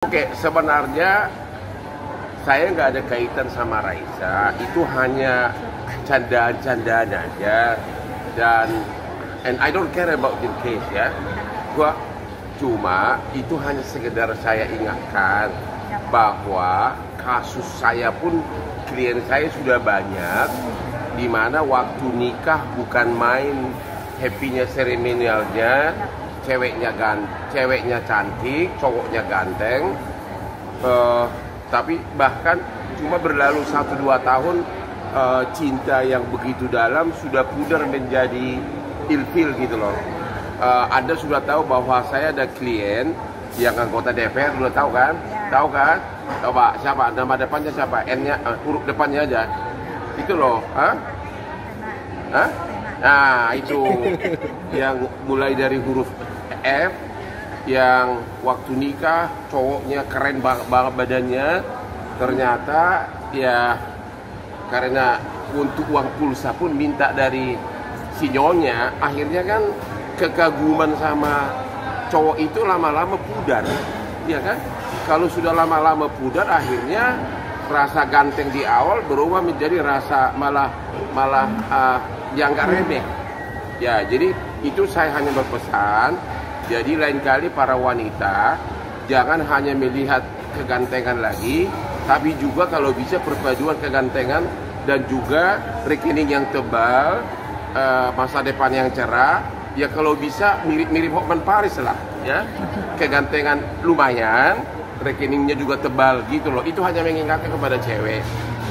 Oke, sebenarnya saya nggak ada kaitan sama Raisa. Itu hanya candaan-candaan aja. And I don't care about the case ya. Cuma itu hanya sekedar saya ingatkan bahwa kasus saya pun klien saya sudah banyak, di mana waktu nikah bukan main happy-nya seremonialnya, ceweknya cantik, cowoknya ganteng, tapi bahkan cuma berlalu 1-2 tahun cinta yang begitu dalam sudah pudar menjadi ilfil gitu loh. Anda sudah tahu bahwa saya ada klien yang anggota DPR, sudah tahu kan? Tahu kan? Coba siapa? Nama depannya siapa? N-nya, huruf depannya aja. Itu loh. Hah? Nah, itu yang mulai dari huruf F, yang waktu nikah cowoknya keren banget badannya, ternyata ya karena untuk uang pulsa pun minta dari si nyonya, akhirnya kan kekaguman sama cowok itu lama-lama pudar, ya kan? Kalau sudah lama-lama pudar, akhirnya rasa ganteng di awal berubah menjadi rasa malah yang gak remeh. Ya, jadi itu saya hanya berpesan. Jadi lain kali para wanita jangan hanya melihat kegantengan lagi, tapi juga kalau bisa perpaduan kegantengan dan juga rekening yang tebal, masa depan yang cerah. Ya kalau bisa mirip-mirip Hotman Paris lah, ya. Kegantengan lumayan, rekeningnya juga tebal gitu loh. Itu hanya mengingatkan kepada cewek.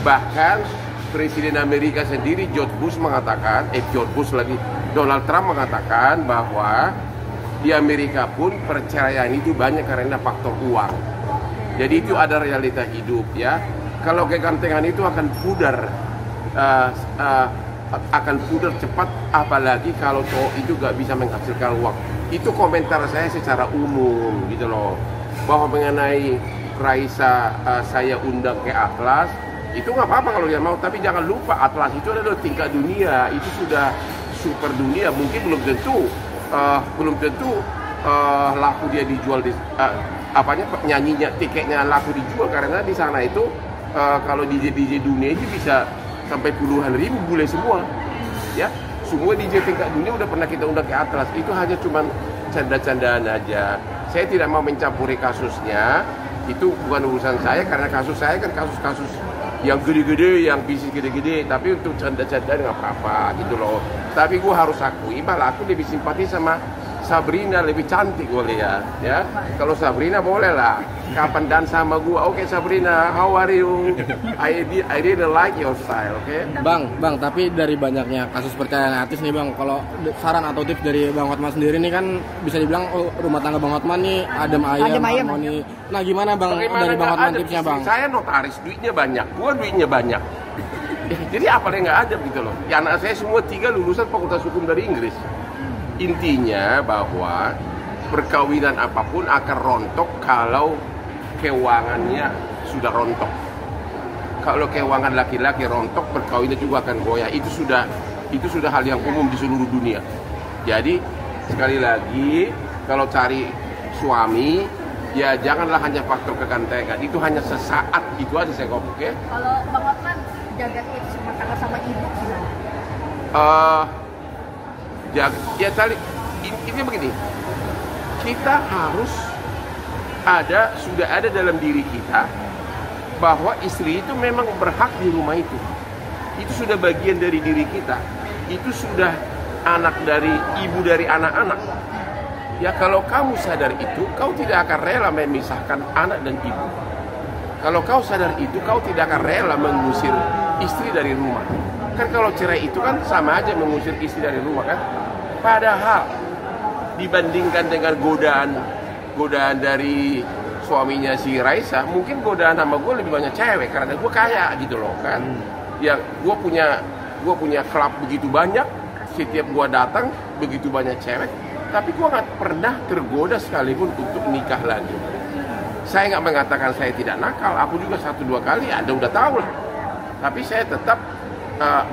Bahkan Presiden Amerika sendiri Donald Trump mengatakan bahwa di Amerika pun perceraian itu banyak karena faktor uang. Jadi itu ada realita hidup ya. Kalau kegantengan itu akan pudar, cepat, apalagi kalau cowok itu gak bisa menghasilkan uang. Itu komentar saya secara umum gitu loh. Bahwa mengenai Raisa saya undang ke Atlas, itu nggak apa-apa kalau dia mau, tapi jangan lupa Atlas itu adalah tingkat dunia, itu sudah super dunia. Mungkin belum tentu laku dia dijual di nyanyinya, tiketnya laku dijual, karena di sana itu kalau DJ dunia itu bisa sampai puluhan ribu bule semua, ya. Semua DJ tingkat dunia udah pernah kita undang ke Atlas. Itu hanya cuman canda-candaan aja. Saya tidak mau mencampuri kasusnya. Itu bukan urusan saya, karena kasus saya kan kasus-kasus yang gede-gede, yang bisnis gede-gede. Tapi untuk canda-candaan nggak apa-apa gitu loh. Tapi gue harus akui, malah aku lebih simpati sama Sabrina, lebih cantik gue lihat, ya. Kalau Sabrina boleh lah, kapan dan sama gue. Oke, Sabrina, how are you? I really like your style, oke? Bang, tapi dari banyaknya kasus perceraian artis nih Bang, kalau saran atau tips dari Bang Hotman sendiri nih kan bisa dibilang rumah tangga Bang Hotman nih adem ayem, harmoni. Nah gimana Bang dari Bang Hotman tipsnya Bang? Saya notaris, duitnya banyak, gue duitnya banyak. Jadi apa yang nggak adem gitu loh? Ya anak saya semua 3 lulusan Fakultas Hukum dari Inggris. Intinya bahwa perkawinan apapun akan rontok kalau keuangannya sudah rontok. Kalau keuangan laki-laki rontok, perkawinan juga akan goyah. Itu sudah hal yang umum di seluruh dunia. Jadi sekali lagi, kalau cari suami, ya janganlah hanya faktor kegantengan. Itu hanya sesaat, itu aja saya ngomong, oke? Kalau Bang Hotman jaga tips rumah tangga sama ibu gimana? Ini begini, kita harus sudah ada dalam diri kita bahwa istri itu memang berhak di rumah itu. Itu sudah bagian dari diri kita. Itu sudah anak dari ibu dari anak-anak. Ya kalau kamu sadar itu, kau tidak akan rela memisahkan anak dan ibu. Kalau kau sadar itu, kau tidak akan rela mengusir istri dari rumah. Kan kalau cerai itu kan sama aja mengusir istri dari rumah kan. Padahal dibandingkan dengan godaan dari suaminya si Raisa, mungkin godaan sama gue lebih banyak cewek karena gue kaya gitu loh kan. Ya gue punya klub begitu banyak, setiap gue datang begitu banyak cewek, tapi gue nggak pernah tergoda sekalipun untuk nikah lagi. Saya nggak mengatakan saya tidak nakal, aku juga 1-2 kali Anda udah tahu lah. Tapi saya tetap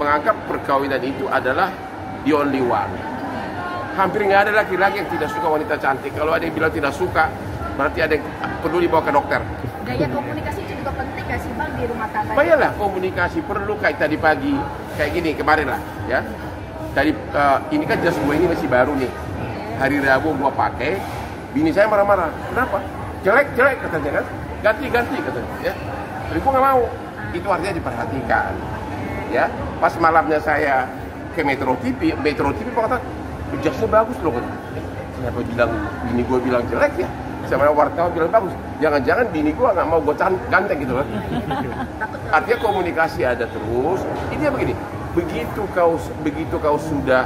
menganggap perkawinan itu adalah the only one. Hampir nggak ada laki-laki yang tidak suka wanita cantik. Kalau ada yang bilang tidak suka, berarti ada yang perlu dibawa ke dokter. Gaya komunikasi itu juga penting nggak sih Bang di rumah tangga? Bayalah komunikasi perlu, kayak tadi pagi, kayak gini kemarin lah ya. Tadi ini kan jas gue ini masih baru nih. Hari Rabu gua pakai, bini saya marah-marah. Kenapa? Jelek katanya kan. Ganti katanya ya. Tapi gua nggak mau. Itu artinya diperhatikan. Ya, pas malamnya saya ke Metro TV kata jasnya bagus loh. Kenapa bini gua bilang jelek ya? Sama wartawan bilang bagus. Jangan-jangan bini gua nggak mau gua ganteng gitu kan. Artinya komunikasi ada terus. Ini begini. Begitu kau sudah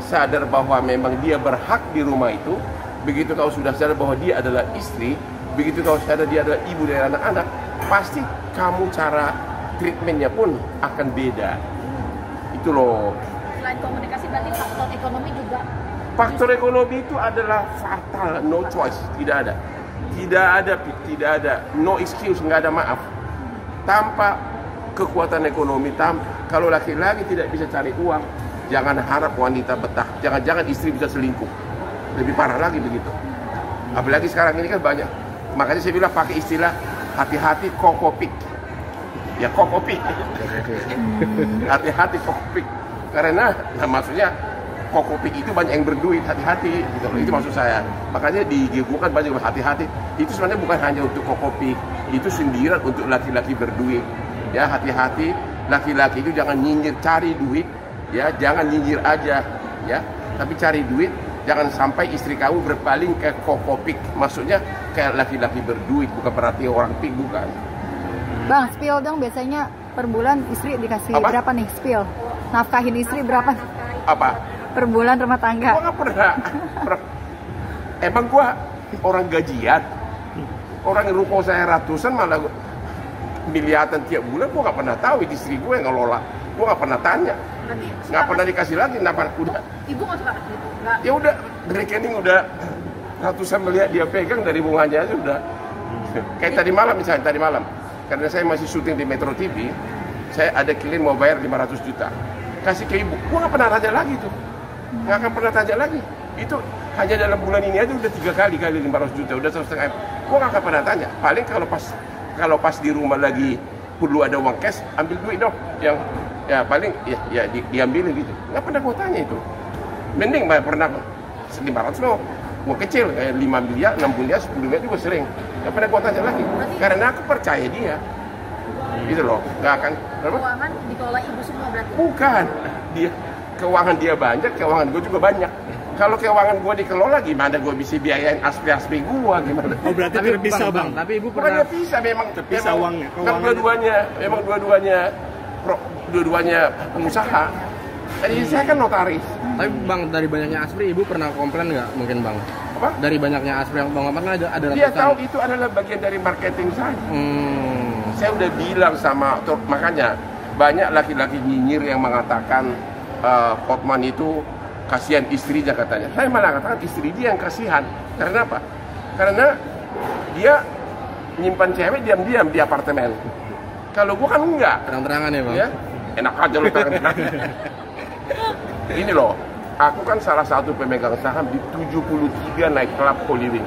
sadar bahwa memang dia berhak di rumah itu, begitu kau sudah sadar bahwa dia adalah istri, begitu kau sadar dia adalah ibu dari anak-anak, pasti kamu cara treatmentnya pun akan beda. Itu loh. Selain komunikasi berarti faktor ekonomi juga. Faktor ekonomi itu adalah fatal, no choice, tidak ada, no excuse, nggak ada maaf. Tanpa kekuatan ekonomi, kalau laki-laki tidak bisa cari uang, jangan harap wanita betah. Jangan-jangan istri bisa selingkuh. Lebih parah lagi begitu. Apalagi sekarang ini kan banyak. Makanya saya bilang pakai istilah hati-hati kokopik. Ya kokopik. Hati-hati kokopik. Karena maksudnya kokopik itu banyak yang berduit, hati-hati gitu. Itu maksud saya. Makanya di IG kan banyak hati-hati. Itu sebenarnya bukan hanya untuk kokopik. Itu sindiran untuk laki-laki berduit. Ya, hati-hati, laki-laki itu jangan nyinyir cari duit, ya, jangan nyinyir aja, ya, tapi cari duit, jangan sampai istri kamu berpaling ke kokopik, maksudnya kayak laki-laki berduit, bukan berarti orang pik, bukan. Bang, spill dong, biasanya per bulan istri dikasih berapa nih, spill? Nafkahin istri berapa? Apa? Per bulan rumah tangga. Gua nggak pernah. Emang gua orang gajian, orang yang ruko saya ratusan malah miliaran tiap bulan, gue nggak pernah tahu istri gue yang ngelola, gue nggak pernah tanya, nggak pernah dikasih lagi, kenapa udah? Ibu nggak suka gitu? Ya udah, rekening udah ratusan miliar dia pegang dari bunganya aja udah. Kayak tadi malam misalnya, karena saya masih syuting di Metro TV, saya ada klien mau bayar 500 juta, kasih ke ibu, gue nggak pernah tanya lagi tuh, nggak akan pernah tanya lagi. Itu hanya dalam bulan ini aja udah 3 kali 500 juta, udah 1,5 M. Gue nggak akan pernah tanya, paling kalau pas di rumah lagi perlu ada uang cash, ambil duit dong, yang ya paling ya diambilin gitu. Nggak pernah gue tanya itu. Mending pernah 500 loh, uang kecil kayak 5 miliar, 6 miliar, 10 miliar juga sering. Nggak pernah gue tanya lagi, karena aku percaya dia. Gitu loh, nggak akan. Keuangan dikelola ibu semua berarti? Bukan, keuangan dia banyak, keuangan gue juga banyak. Kalau keuangan gue dikelola, gimana gue bisa biayain aspek-aspek gue, gimana? Oh berarti terpisah bang, tapi ibu pernah bisa memang terpisah uangnya. Kan dua-duanya pengusaha. Jadi saya kan notaris. Tapi bang, dari banyaknya aspri, ibu pernah komplain nggak mungkin bang? Apa? Dari banyaknya aspri yang bang Ahmad kan ada ratusan. Dia tahu itu adalah bagian dari marketing saya. Saya udah bilang makanya banyak laki-laki nyinyir yang mengatakan Hotman itu kasihan istrinya katanya. Saya malah katakan istri dia yang kasihan. Karena apa? Karena dia nyimpan cewek diam-diam di apartemen. Kalau gua kan enggak. Terang-terangan ya bang? Ya? Enak aja lu terang-terangan. Ini loh, aku kan salah satu pemegang saham di 73 nightclub Hollywood.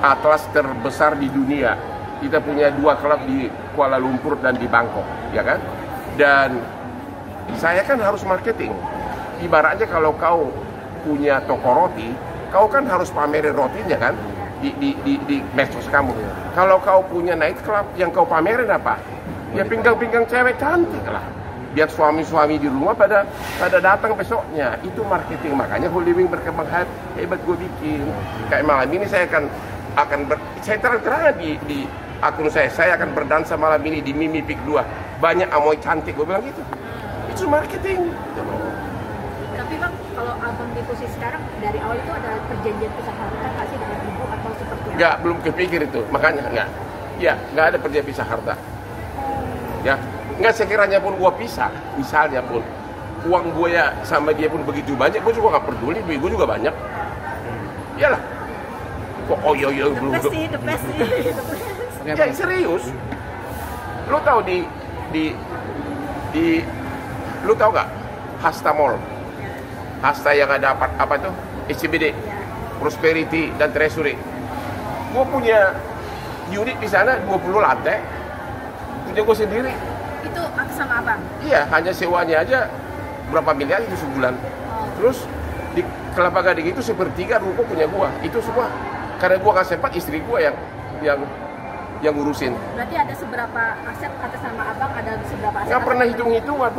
Atlas terbesar di dunia. Kita punya 2 klub di Kuala Lumpur dan di Bangkok, ya kan? Dan saya kan harus marketing. Ibaratnya kalau kau punya toko roti, kau kan harus pamerin rotinya kan di medsos kamu. Kalau kau punya nightclub, yang kau pamerin apa? Ya pinggang-pinggang cewek cantik lah. Biar suami-suami di rumah pada datang besoknya. Itu marketing, makanya Hollywood berkembang hebat gue bikin. Kayak malam ini saya saya terang-terangan di akun saya akan berdansa malam ini di Mimi Pick 2. Banyak amoy cantik, gue bilang gitu. Itu marketing. Tapi bang, kalau abang di posisi sekarang dari awal itu ada perjanjian pisah harta nggak sih dengan ibu atau seperti apa? Nggak, belum kepikir itu, makanya nggak. Ya, nggak ada perjanjian pisah harta. Ya, nggak sekiranya pun gua pisah, misalnya pun uang gue ya sama dia pun begitu banyak, gue juga nggak peduli, duit gue juga banyak. Iyalah. Kok belum. The best sih. Ya serius. Lu tahu lu tahu nggak Hasta Mall? Hasta yang ada apa itu? SCBD, Prosperity dan Treasury. Gue punya unit di sana 20 lantai, punya gue sendiri. Itu atas sama abang? Iya, hanya sewanya aja berapa miliar itu sebulan. Terus di Kelapa Gading itu sepertiga ruko punya gue. Itu semua karena gue nggak sempat, istri gue yang ngurusin. Berarti ada seberapa aset atas nama abang, ada seberapa aset? Nggak pernah hitung-hitungan,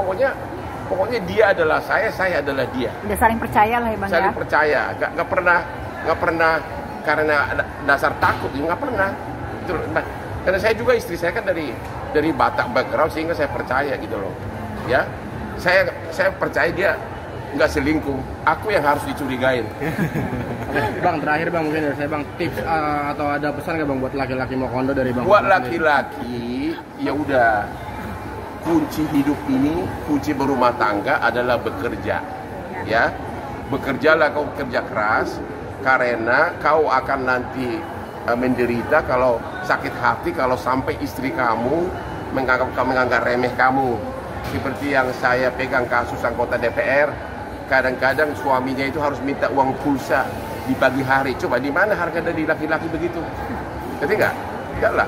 pokoknya dia adalah saya adalah dia. Udah saling percaya lah ya bang Saling ya. percaya, nggak pernah karena dasar takut, nggak pernah. Itu, nah, karena saya juga istri saya kan dari Batak background, sehingga saya percaya gitu loh. Ya, saya percaya dia nggak selingkuh. Aku yang harus dicurigain. Bang, terakhir bang, mungkin dari saya bang, tips atau ada pesan nggak bang buat laki-laki mau kondo dari bang? Buat laki-laki, ya udah, kunci hidup ini, kunci berumah tangga adalah bekerja. Ya, bekerjalah, kau kerja keras, karena kau akan nanti menderita kalau sakit hati kalau sampai istri kamu menganggap remeh kamu. Seperti yang saya pegang kasus anggota DPR, kadang-kadang suaminya itu harus minta uang pulsa di pagi hari. Coba di mana harga dari laki-laki begitu? Jadi enggak lah.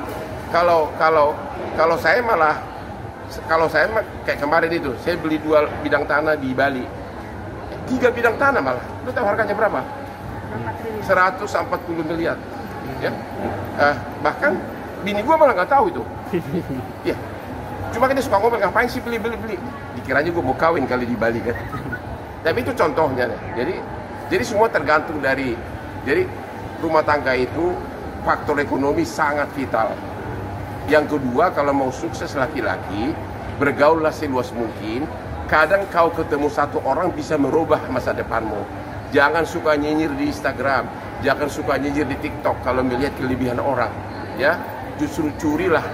Kalau saya malah, kayak kemarin itu, saya beli 2 bidang tanah di Bali, 3 bidang tanah malah. Lu tahu harganya berapa? 140 miliar. Ya, bahkan bini gua malah nggak tahu itu. Ya, cuma kita suka ngomong ngapain sih beli. Dikiranya gua mau kawin kali di Bali kan. Tapi itu contohnya. Jadi semua tergantung dari. Jadi rumah tangga itu faktor ekonomi sangat vital. Yang kedua, kalau mau sukses laki-laki, bergaullah seluas mungkin. Kadang kau ketemu satu orang bisa merubah masa depanmu. Jangan suka nyinyir di Instagram, jangan suka nyinyir di TikTok kalau melihat kelebihan orang, ya. Justru curilah